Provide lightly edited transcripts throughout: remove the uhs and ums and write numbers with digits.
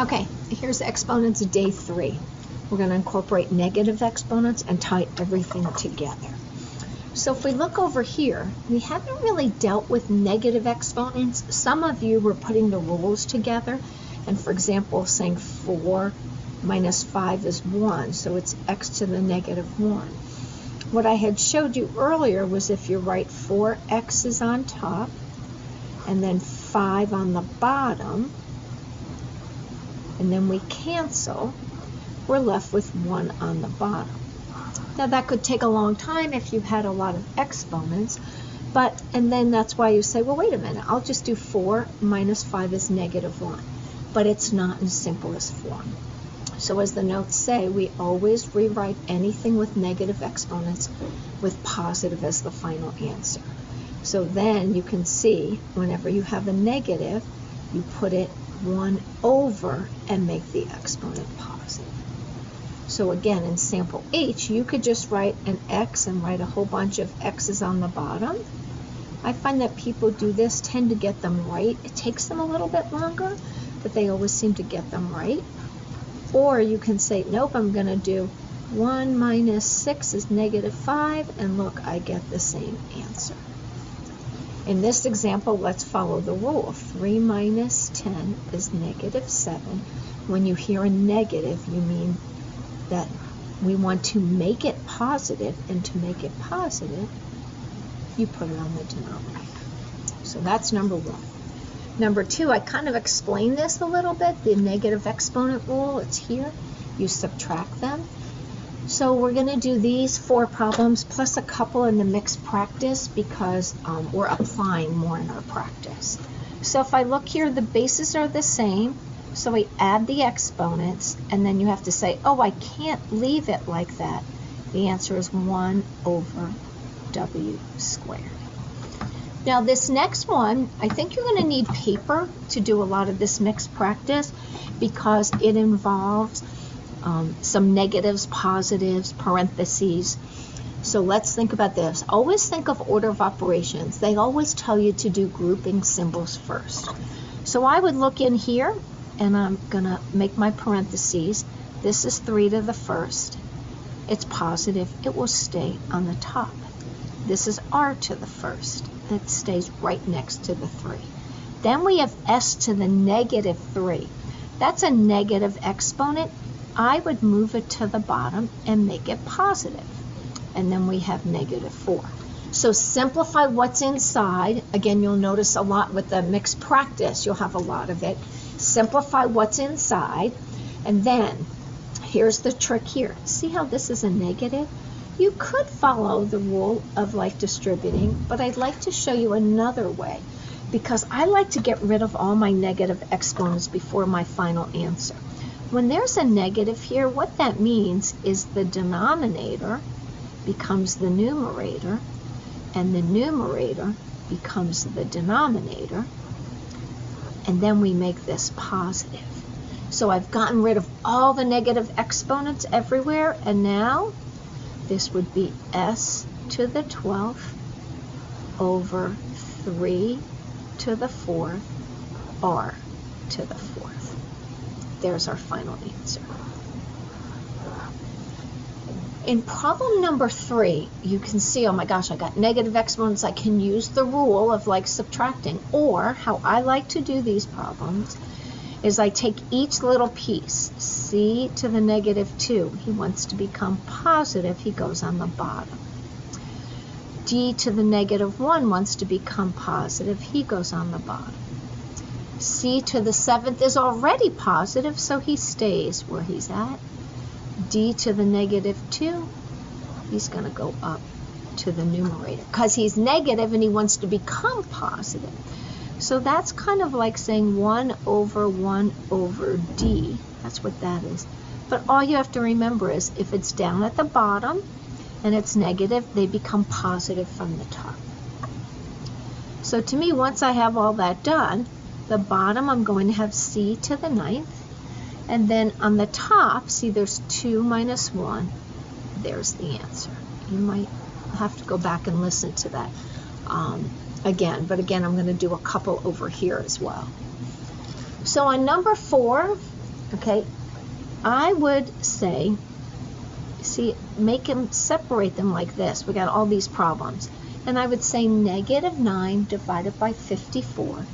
Okay, here's exponents day 3. We're going to incorporate negative exponents and tie everything together. So if we look over here, we haven't really dealt with negative exponents. Some of you were putting the rules together, and for example, saying 4 minus 5 is 1, so it's x to the negative 1. What I had showed you earlier was if you write 4x is on top, and then 5 on the bottom, and then we cancel, we're left with 1 on the bottom. Now that could take a long time if you had a lot of exponents, and then that's why you say, well, wait a minute, I'll just do 4 minus 5 is negative 1. But it's not in simplest form. So as the notes say, we always rewrite anything with negative exponents with positive as the final answer. So then you can see whenever you have a negative, you put it 1 over and make the exponent positive. So again, in sample H, you could just write an x and write a whole bunch of x's on the bottom. I find that people do this, tend to get them right. It takes them a little bit longer, but they always seem to get them right. Or you can say, nope, I'm going to do 1 minus 6 is negative 5, and look, I get the same answer. In this example, let's follow the rule. 3 minus 10 is negative 7. When you hear a negative, you mean that we want to make it positive, and to make it positive, you put it on the denominator. So that's number 1. Number 2, I kind of explained this a little bit, the negative exponent rule. It's here. You subtract them. So we're going to do these 4 problems plus a couple in the mixed practice because we're applying more in our practice. So if I look here, the bases are the same. So we add the exponents, and then you have to say, oh, I can't leave it like that. The answer is 1 over w squared. Now this next one, I think you're going to need paper to do a lot of this mixed practice because it involves some negatives, positives, parentheses. So let's think about this. Always think of order of operations. They always tell you to do grouping symbols first. So I would look in here, and I'm going to make my parentheses. This is 3 to the first. It's positive. It will stay on the top. This is r to the first. It stays right next to the 3. Then we have s to the negative 3. That's a negative exponent. I would move it to the bottom and make it positive. And then we have negative 4. So simplify what's inside. Again, you'll notice a lot with the mixed practice. You'll have a lot of it. Simplify what's inside. And then here's the trick here. See how this is a negative? You could follow the rule of like distributing, but I'd like to show you another way because I like to get rid of all my negative exponents before my final answer. When there's a negative here, what that means is the denominator becomes the numerator, and the numerator becomes the denominator, and then we make this positive. So I've gotten rid of all the negative exponents everywhere, and now this would be s to the 12th over 3 to the 4th, r to the 4th. There's our final answer. In problem number 3, you can see, oh my gosh, I got negative exponents. I can use the rule of like subtracting, or how I like to do these problems is I take each little piece. C to the negative 2, he wants to become positive, he goes on the bottom. D to the negative 1 wants to become positive, he goes on the bottom. C to the 7th is already positive, so he stays where he's at. D to the negative 2, he's going to go up to the numerator because he's negative and he wants to become positive. So that's kind of like saying 1 over D. That's what that is. But all you have to remember is if it's down at the bottom and it's negative, they become positive from the top. So to me, once I have all that done, the bottom I'm going to have C to the 9th. And then on the top, see there's 2 minus 1. There's the answer. You might have to go back and listen to that again. But again, I'm going to do a couple over here as well. So on number 4, Okay, I would say, see, separate them like this. We got all these problems. And I would say negative 9 divided by 54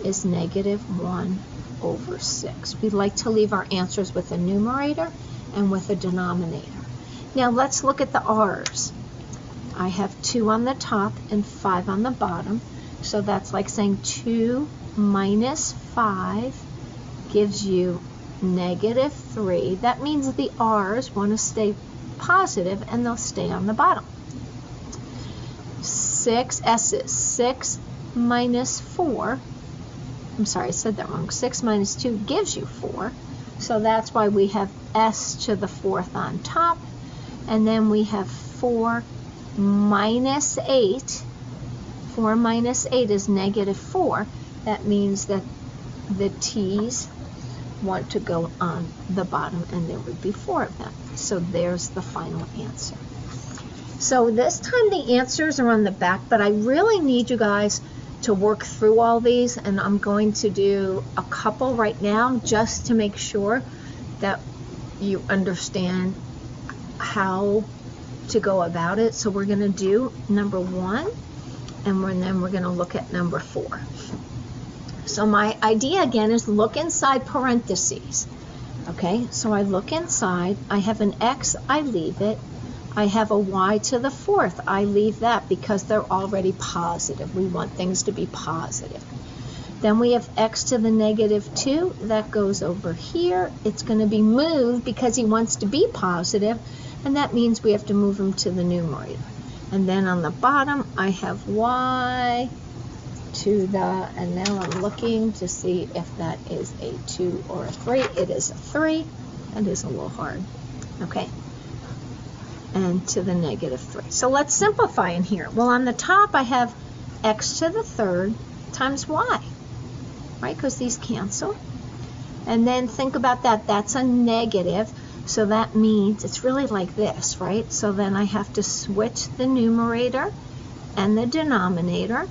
is negative 1 over 6. We like to leave our answers with a numerator and with a denominator. Now let's look at the r's. I have 2 on the top and 5 on the bottom. So that's like saying 2 minus 5 gives you negative 3. That means the r's want to stay positive and they'll stay on the bottom. 6 s's. 6 minus 4, I'm sorry, I said that wrong. 6 minus 2 gives you 4. So that's why we have s to the 4th on top. And then we have 4 minus 8. 4 minus 8 is negative 4. That means that the t's want to go on the bottom, and there would be 4 of them. So there's the final answer. So this time the answers are on the back, but I really need you guys to work through all these, and I'm going to do a couple right now just to make sure that you understand how to go about it. So we're going to do number 1, and then we're going to look at number 4. So my idea again is look inside parentheses. Okay, so I look inside, I have an x, I leave it. I have a y to the 4th, I leave that because they're already positive. We want things to be positive. Then we have x to the negative 2, that goes over here. It's going to be moved because he wants to be positive, and that means we have to move him to the numerator. And then on the bottom, I have y to the, and now I'm looking to see if that is a 2 or a 3. It is a 3. That is a little hard. Okay. And to the negative 3. So let's simplify in here. Well, on the top, I have x to the 3rd times y, right? Because these cancel. And then think about that. That's a negative. So that means it's really like this, right? So then I have to switch the numerator and the denominator.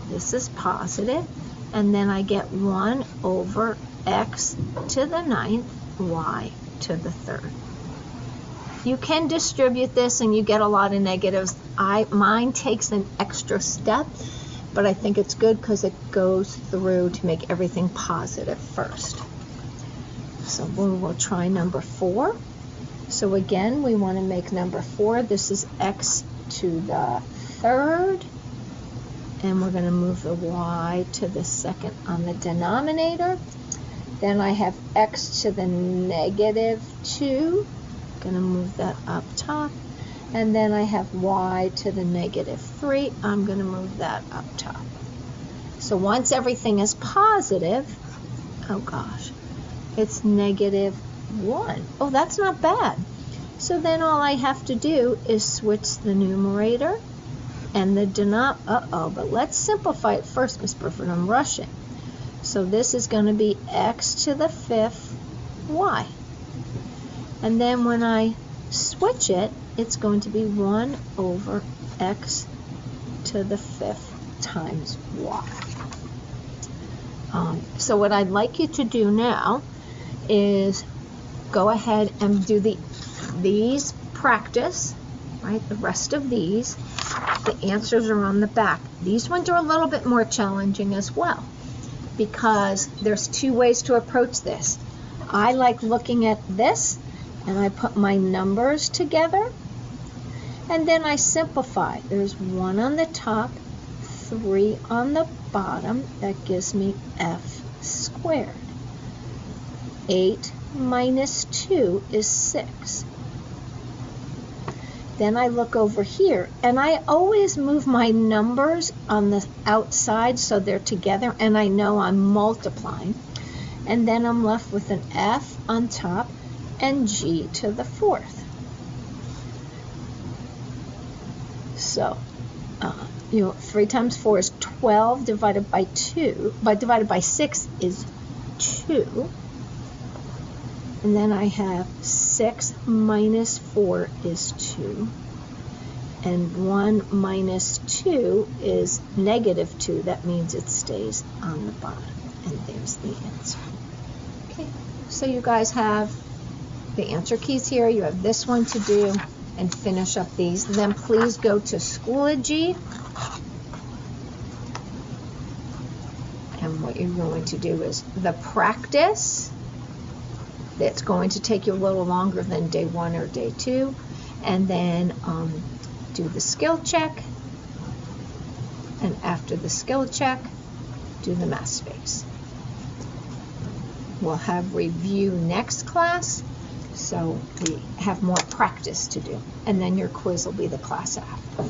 This is positive. And then I get 1 over x to the 9th, y to the 3rd. You can distribute this and you get a lot of negatives. Mine takes an extra step, but I think it's good because it goes through to make everything positive first. So we'll try number 4. So again, we want to make number 4. This is x to the 3rd. And we're going to move the y to the 2nd on the denominator. Then I have x to the negative 2. Going to move that up top. And then I have y to the negative 3. I'm going to move that up top. So once everything is positive, oh gosh, it's negative 1. Oh, that's not bad. So then all I have to do is switch the numerator and the denominator. But let's simplify it first, Miss Burford. I'm rushing. So this is going to be x to the 5th y. And then when I switch it, it's going to be 1 over x to the 5th times y. So what I'd like you to do now is go ahead and do these practice, right? The rest of these. The answers are on the back. These ones are a little bit more challenging as well because there's 2 ways to approach this. I like looking at this and I put my numbers together and then I simplify. There's 1 on the top, 3 on the bottom. That gives me f squared. 8 minus 2 is 6. Then I look over here, and I always move my numbers on the outside so they're together, and I know I'm multiplying. And then I'm left with an f on top and g to the 4th. So, 3 times 4 is 12 divided by 2, but divided by 6 is 2. And then I have 6 minus 4 is 2. And 1 minus 2 is negative 2. That means it stays on the bottom. And there's the answer. Okay. So you guys have the answer keys here. You have this one to do and finish up these. Then please go to Schoology. And what you're going to do is the practice. That's going to take you a little longer than day 1 or day 2. And then do the skill check. And after the skill check, do the math space. We'll have review next class, so we have more practice to do. And then your quiz will be the class after.